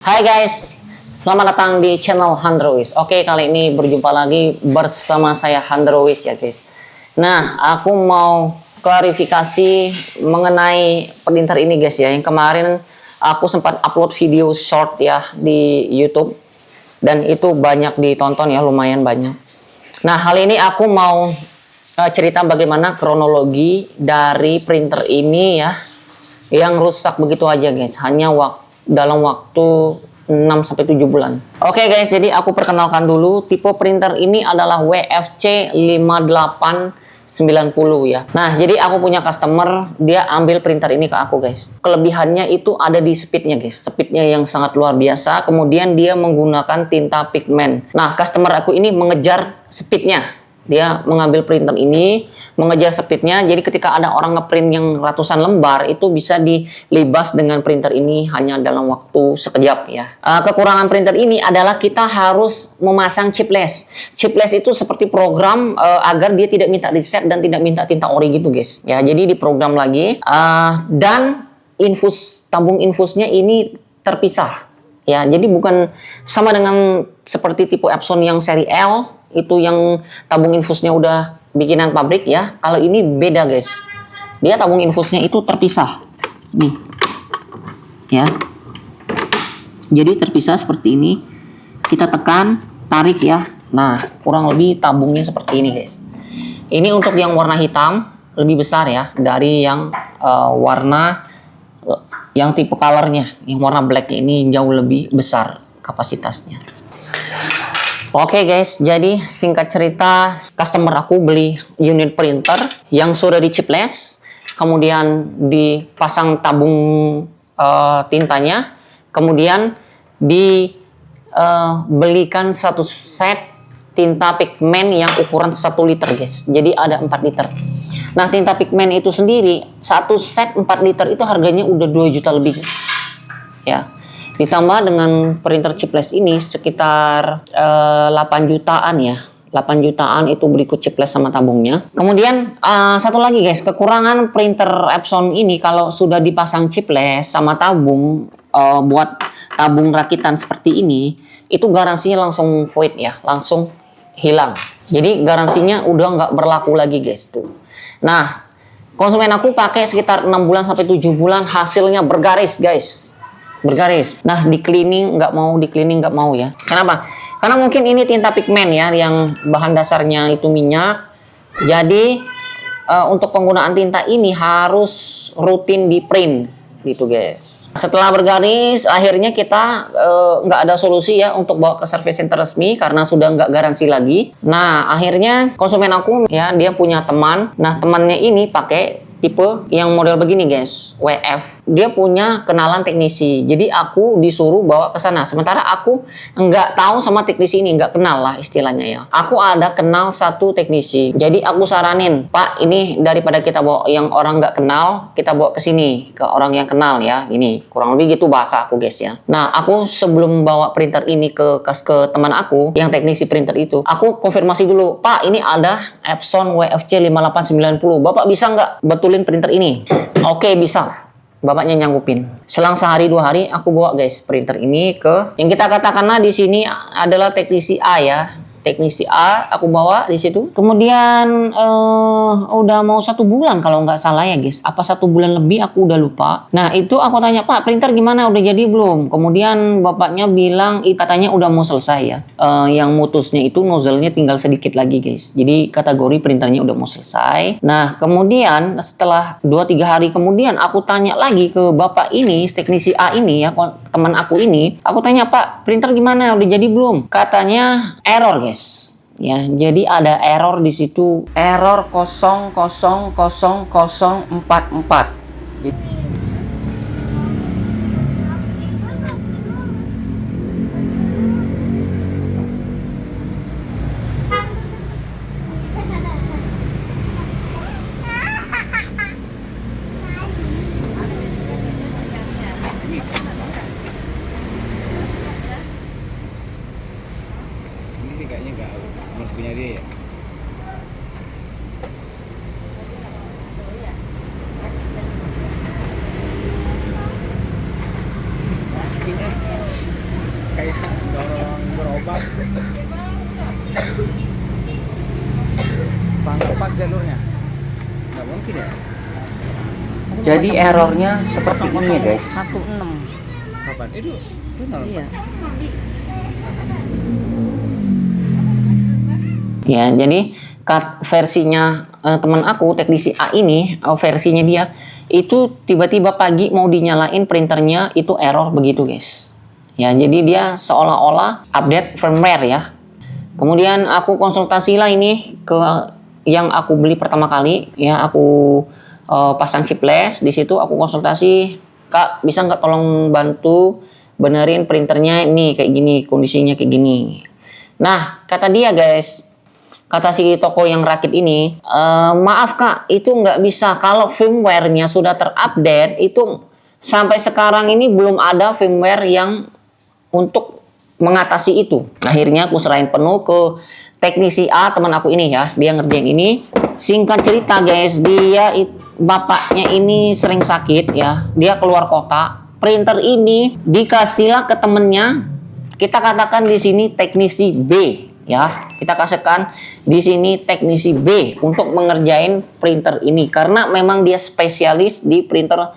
Hai guys, selamat datang di channel Handrois. Oke, kali ini berjumpa lagi bersama saya Handrois ya guys. Nah, aku mau klarifikasi mengenai printer ini guys ya. Yang kemarin aku sempat upload video short ya di YouTube dan itu banyak ditonton ya, lumayan banyak. Nah, hal ini aku mau cerita bagaimana kronologi dari printer ini ya yang rusak begitu aja guys, hanya dalam waktu 6-7 bulan. Oke guys, jadi aku perkenalkan dulu. Tipe printer ini adalah WFC 5890 ya. Nah, jadi aku punya customer, dia ambil printer ini ke aku guys. Kelebihannya itu ada di speednya guys. Speednya yang sangat luar biasa. Kemudian dia menggunakan tinta pigmen. Nah, customer aku ini mengejar speednya. Dia mengambil printer ini, mengejar speednya. Jadi ketika ada orang ngeprint yang ratusan lembar, itu bisa dilibas dengan printer ini hanya dalam waktu sekejap ya. Kekurangan printer ini adalah kita harus memasang chipless. Chipless itu seperti program agar dia tidak minta reset dan tidak minta tinta ori gitu guys. Ya, jadi diprogram lagi dan tabung infusnya ini terpisah. Ya, jadi bukan sama dengan seperti tipe Epson yang seri L. Itu yang tabung infusnya udah bikinan pabrik ya. Kalau ini beda guys. Dia tabung infusnya itu terpisah. Nih. Ya. Jadi terpisah seperti ini. Kita tekan, tarik ya. Nah, kurang lebih tabungnya seperti ini guys. Ini untuk yang warna hitam lebih besar ya dari yang warna yang tipe colornya. Yang warna black ini jauh lebih besar kapasitasnya. Oke guys, jadi singkat cerita, customer aku beli unit printer yang sudah di chipless, kemudian dipasang tabung tintanya, kemudian dibelikan satu set tinta pigmen yang ukuran 1 liter guys. Jadi ada 4 liter. Nah, tinta pigmen itu sendiri, satu set 4 liter itu harganya udah 2 juta lebih guys. Ya. Ditambah dengan printer chipless ini sekitar 8 jutaan ya. 8 jutaan itu berikut chipless sama tabungnya. Kemudian satu lagi guys, kekurangan printer Epson ini kalau sudah dipasang chipless sama tabung buat tabung rakitan seperti ini, itu garansinya langsung void ya, langsung hilang. Jadi garansinya udah nggak berlaku lagi guys tuh. Nah, konsumen aku pakai sekitar 6 bulan sampai 7 bulan, hasilnya bergaris guys. Bergaris. Nah, di cleaning nggak mau ya. Kenapa? Karena mungkin ini tinta pigmen ya, yang bahan dasarnya itu minyak. Jadi untuk penggunaan tinta ini harus rutin di print gitu guys. Setelah bergaris, akhirnya kita nggak ada solusi ya untuk bawa ke service center resmi karena sudah nggak garansi lagi. Nah, akhirnya konsumen aku ya, dia punya teman. Nah, temannya ini pakai tipe yang model begini guys, WF. Dia punya kenalan teknisi, jadi aku disuruh bawa ke sana. Sementara aku nggak tahu sama teknisi ini, nggak kenal lah istilahnya ya. Aku ada kenal satu teknisi, jadi aku saranin, Pak, ini daripada kita bawa yang orang nggak kenal, kita bawa ke sini ke orang yang kenal ya. Ini kurang lebih gitu bahasa aku guys ya. Nah, aku sebelum bawa printer ini ke teman aku yang teknisi printer itu, aku konfirmasi dulu, Pak, ini ada Epson WFC 5890, Bapak bisa nggak betulin printer ini? Oke, bisa. Bapaknya nyanggupin. Selang sehari 2 hari aku bawa guys printer ini ke yang kita katakanlah di sini adalah teknisi A ya. Teknisi A aku bawa di situ. Kemudian udah mau 1 bulan kalau nggak salah ya guys. Apa 1 bulan lebih aku udah lupa. Nah, itu aku tanya, Pak, printer gimana? Udah jadi belum? Kemudian bapaknya bilang katanya udah mau selesai ya. Yang mutusnya itu nozzle-nya tinggal sedikit lagi guys. Jadi kategori printernya udah mau selesai. Nah, kemudian setelah 2-3 hari kemudian aku tanya lagi ke bapak ini, teknisi A ini ya, teman aku ini. Aku tanya, Pak, printer gimana? Udah jadi belum? Katanya error guys. Ya, jadi ada error di situ, error 000044. Ini kayaknya nggak harus punya dia ya. Masukin kayak dorong gerobak. Nggak pas jalurnya, nggak mungkin ya. Jadi errornya seperti ini ya guys. 16. Kapan? Itu nol. Iya. Ya, jadi versinya teman aku teknisi A ini, versinya dia itu tiba-tiba pagi mau dinyalain printernya itu error begitu guys. Ya, jadi dia seolah-olah update firmware ya. Kemudian aku konsultasi lah ini ke yang aku beli pertama kali ya, aku pasang shipless di situ, aku konsultasi, Kak bisa nggak tolong bantu benerin printernya ini kayak gini, kondisinya kayak gini. Nah kata dia guys, kata si toko yang rakit ini, maaf Kak itu nggak bisa, kalau firmware-nya sudah terupdate itu sampai sekarang ini belum ada firmware yang untuk mengatasi itu. Akhirnya aku serahin penuh ke teknisi A teman aku ini ya, dia ngerjain ini. Singkat cerita guys, bapaknya ini sering sakit ya, dia keluar kota. Printer ini dikasihlah ke temennya, kita katakan di sini teknisi B ya, kita kasihkan di sini teknisi B untuk mengerjain printer ini karena memang dia spesialis di printer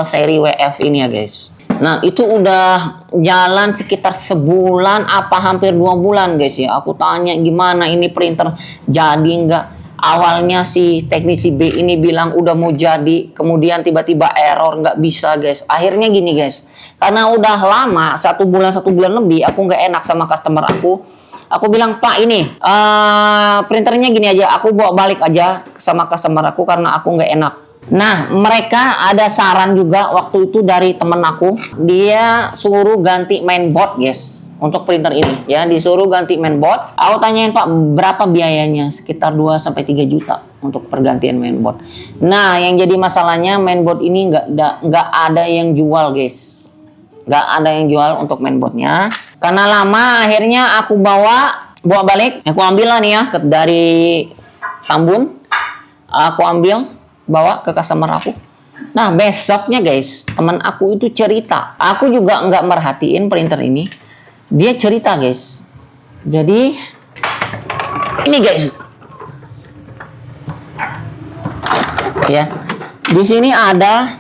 seri WF ini ya guys. Nah itu udah jalan sekitar sebulan apa hampir 2 bulan guys ya. Aku tanya gimana ini printer jadi nggak. Awalnya si teknisi B ini bilang udah mau jadi, kemudian tiba-tiba error nggak bisa guys. Akhirnya gini guys, karena udah lama 1 bulan lebih aku nggak enak sama customer aku. Aku bilang Pak ini printernya gini aja, aku bawa balik aja sama customer aku karena aku nggak enak. Nah mereka ada saran juga waktu itu dari temen aku, dia suruh ganti mainboard guys untuk printer ini ya, disuruh ganti mainboard. Aku tanyain Pak berapa biayanya, sekitar 2-3 juta untuk pergantian mainboard. Nah yang jadi masalahnya mainboard ini nggak ada yang jual guys, nggak ada yang jual untuk mainboardnya karena lama. Akhirnya aku bawa balik, aku ambil lah nih ya dari Tambun, aku ambil bawa ke customer aku. Nah besoknya guys teman aku itu cerita, aku juga nggak merhatiin printer ini, dia cerita guys. Jadi ini guys ya, di sini ada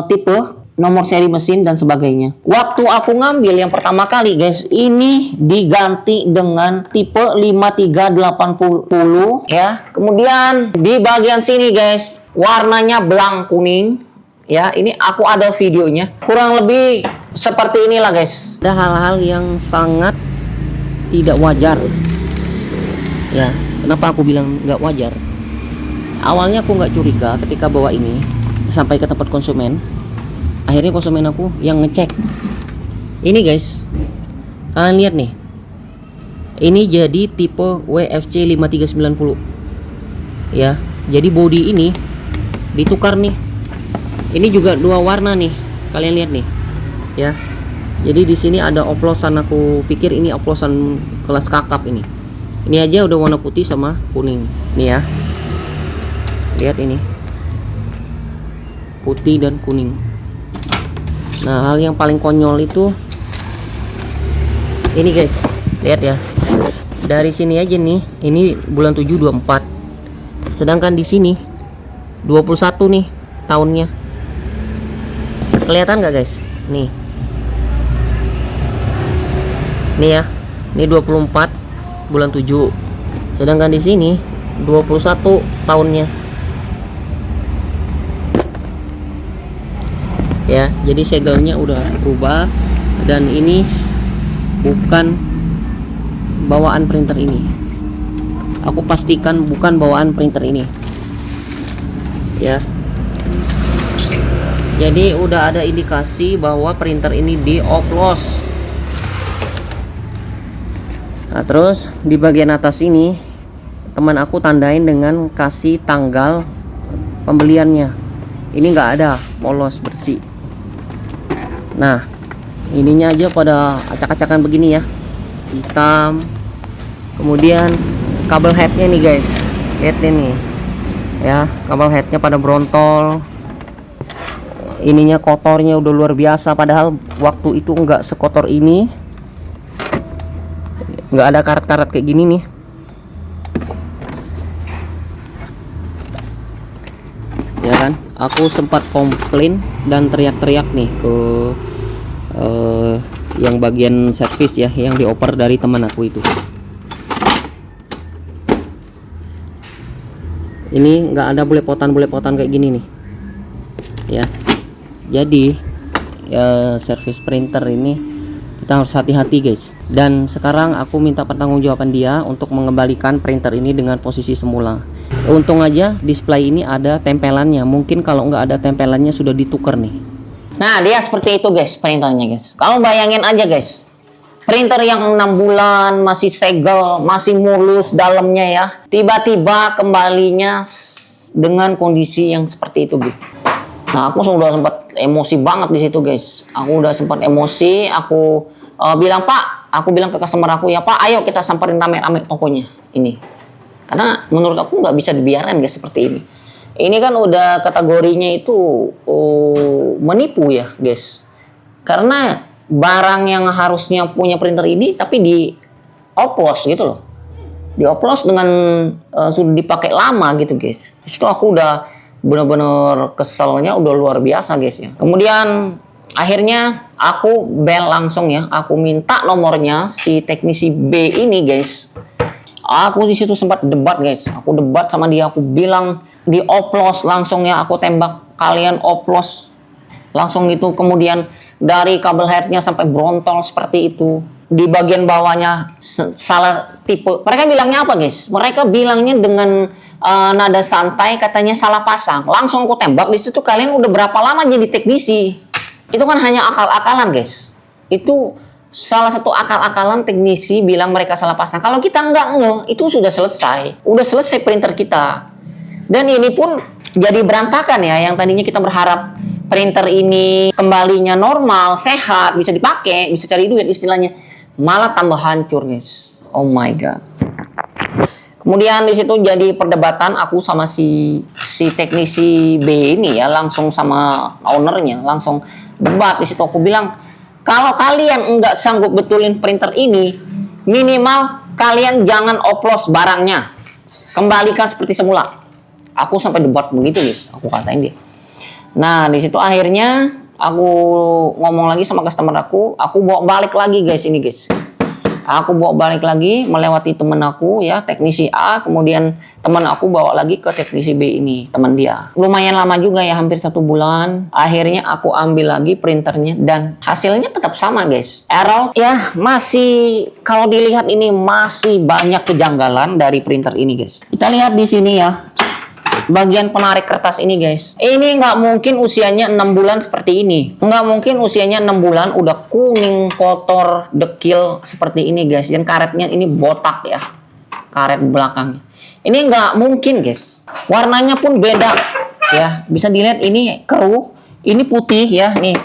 tipe, nomor seri mesin dan sebagainya. Waktu aku ngambil yang pertama kali guys, ini diganti dengan tipe 5380 ya. Kemudian di bagian sini guys, warnanya belang kuning ya. Ini aku ada videonya. Kurang lebih seperti inilah guys. Ada hal-hal yang sangat tidak wajar. Ya, kenapa aku bilang nggak wajar? Awalnya aku nggak curiga ketika bawa ini sampai ke tempat konsumen. Akhirnya konsumen aku yang ngecek. Ini guys, kalian lihat nih, ini jadi tipe WFC 5390 ya. Jadi body ini ditukar nih. Ini juga 2 warna nih, kalian lihat nih ya. Jadi di sini ada oplosan, aku pikir ini oplosan kelas kakap ini. Ini aja udah warna putih sama kuning nih ya. Lihat ini, putih dan kuning. Nah hal yang paling konyol itu ini guys, lihat ya, dari sini aja nih, ini bulan 7 24, sedangkan di sini 21 nih tahunnya. Kelihatan nggak guys? Nih ya, ini 24 bulan 7, sedangkan di sini 21 tahunnya ya. Jadi segelnya udah berubah dan ini bukan bawaan printer ini. Aku pastikan bukan bawaan printer ini ya. Jadi udah ada indikasi bahwa printer ini dioplos. Nah terus di bagian atas ini teman aku tandain dengan kasih tanggal pembeliannya. Ini nggak ada, polos bersih. Nah ininya aja pada acak-acakan begini ya, hitam. Kemudian kabel headnya nih guys, lihat nih ya, kabel headnya pada brontol. Ininya kotornya udah luar biasa, padahal waktu itu nggak sekotor ini nggak ada karat-karat kayak gini nih. Ya kan, aku sempat komplain dan teriak-teriak nih ke yang bagian servis ya, yang dioper dari teman aku itu. Ini nggak ada bulepotan kayak gini nih ya. Jadi servis printer ini kita harus hati-hati guys. Dan sekarang aku minta pertanggungjawaban dia untuk mengembalikan printer ini dengan posisi semula. Untung aja display ini ada tempelannya. Mungkin kalau nggak ada tempelannya sudah ditukar nih. Nah, dia seperti itu guys printernya guys. Kamu bayangin aja guys, printer yang 6 bulan masih segel, masih mulus dalamnya ya, tiba-tiba kembalinya dengan kondisi yang seperti itu guys. Nah, aku sudah sempat emosi banget di situ guys. Aku udah sempat emosi. Aku bilang, Pak, aku bilang ke customer aku, ya Pak, ayo kita samperin rame-rame tokonya ini. Karena menurut aku nggak bisa dibiarkan guys seperti ini. Ini kan udah kategorinya itu menipu ya guys. Karena barang yang harusnya punya printer ini tapi dioplos gitu loh. Dioplos dengan sudah dipakai lama gitu guys. Itu aku udah bener-bener keselnya udah luar biasa guys ya. Kemudian akhirnya aku bel langsung ya. Aku minta nomornya si teknisi B ini guys. Aku di situ sempat debat guys. Aku debat sama dia. Aku bilang dioplos langsung ya. Aku tembak, kalian oplos langsung gitu. Kemudian dari kabel headnya sampai brontol seperti itu. Di bagian bawahnya salah tipe. Mereka bilangnya apa guys? Mereka bilangnya dengan nada santai, katanya salah pasang. Langsung aku tembak. Di situ kalian udah berapa lama jadi teknisi? Itu kan hanya akal-akalan guys. Itu salah satu akal-akalan teknisi bilang mereka salah pasang. Kalau kita nggak itu sudah selesai. Udah selesai printer kita. Dan ini pun jadi berantakan ya. Yang tadinya kita berharap printer ini kembalinya normal, sehat, bisa dipakai, bisa cari duit istilahnya. Malah tambah hancur guys. Oh my god. Kemudian di situ jadi perdebatan aku sama si teknisi B ini ya, langsung sama ownernya, langsung debat di situ. Aku bilang, kalau kalian nggak sanggup betulin printer ini, minimal kalian jangan oplos barangnya, kembalikan seperti semula. Aku sampai debat begitu guys, aku katain dia. Nah di situ akhirnya aku ngomong lagi sama customer aku bawa balik lagi guys ini guys. Aku bawa balik lagi melewati temen aku ya, teknisi A, kemudian teman aku bawa lagi ke teknisi B ini, teman dia. Lumayan lama juga ya, hampir 1 bulan. Akhirnya aku ambil lagi printernya dan hasilnya tetap sama guys. Error ya masih, kalau dilihat ini masih banyak kejanggalan dari printer ini guys. Kita lihat di sini ya. Bagian penarik kertas ini guys, ini nggak mungkin usianya 6 bulan seperti ini. Nggak mungkin usianya 6 bulan udah kuning, kotor, dekil seperti ini guys. Dan karetnya ini botak ya, karet belakangnya. Ini nggak mungkin guys. Warnanya pun beda ya, bisa dilihat ini keruh, ini putih ya nih.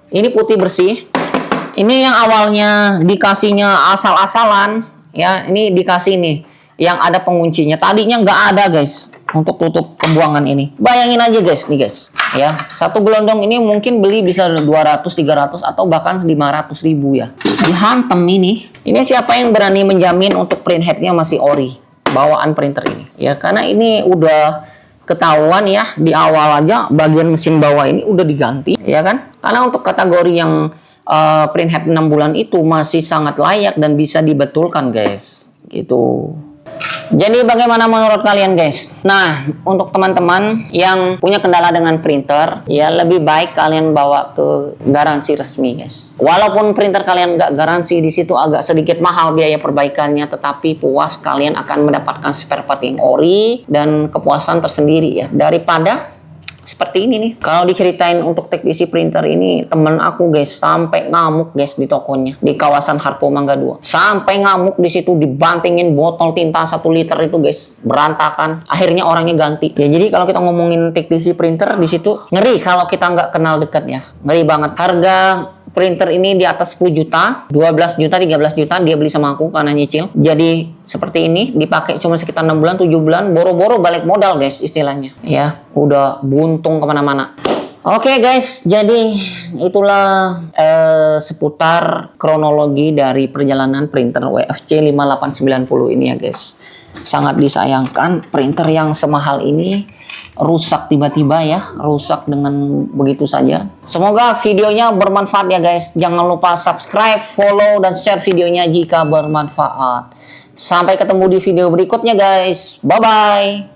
Ini putih bersih. Ini yang awalnya dikasihnya asal-asalan ya, ini dikasih nih yang ada penguncinya. Tadinya nggak ada guys untuk tutup pembuangan ini. Bayangin aja guys nih guys ya, satu gelondong ini mungkin beli bisa 200, 300 atau bahkan 500 ribu ya. Dihantam ini siapa yang berani menjamin untuk print headnya masih ori bawaan printer ini ya, karena ini udah ketahuan ya di awal aja bagian mesin bawah ini udah diganti ya kan. Karena untuk kategori yang print head 6 bulan itu masih sangat layak dan bisa dibetulkan guys gitu. Jadi bagaimana menurut kalian guys? Nah, untuk teman-teman yang punya kendala dengan printer, ya lebih baik kalian bawa ke garansi resmi guys. Walaupun printer kalian nggak garansi, di situ agak sedikit mahal biaya perbaikannya, tetapi puas kalian akan mendapatkan spare part yang ori dan kepuasan tersendiri ya, daripada seperti ini nih. Kalau diceritain untuk teknisi printer ini, temen aku guys sampai ngamuk guys di tokonya di kawasan Harko Mangga 2. Sampai ngamuk di situ, dibantingin botol tinta 1 liter itu guys, berantakan. Akhirnya orangnya ganti. Ya jadi kalau kita ngomongin teknisi printer di situ ngeri kalau kita nggak kenal dekat ya. Ngeri banget. Harga printer ini di atas 10 juta, 12 juta, 13 juta dia beli sama aku karena nyicil. Jadi seperti ini dipakai cuma sekitar 6 bulan, 7 bulan, boro-boro balik modal guys istilahnya. Ya, udah buntung kemana-mana. Oke guys, jadi itulah seputar kronologi dari perjalanan printer WFC 5890 ini ya guys. Sangat disayangkan printer yang semahal ini rusak tiba-tiba ya, rusak dengan begitu saja. Semoga videonya bermanfaat ya guys. Jangan lupa subscribe, follow, dan share videonya jika bermanfaat. Sampai ketemu di video berikutnya guys. Bye-bye.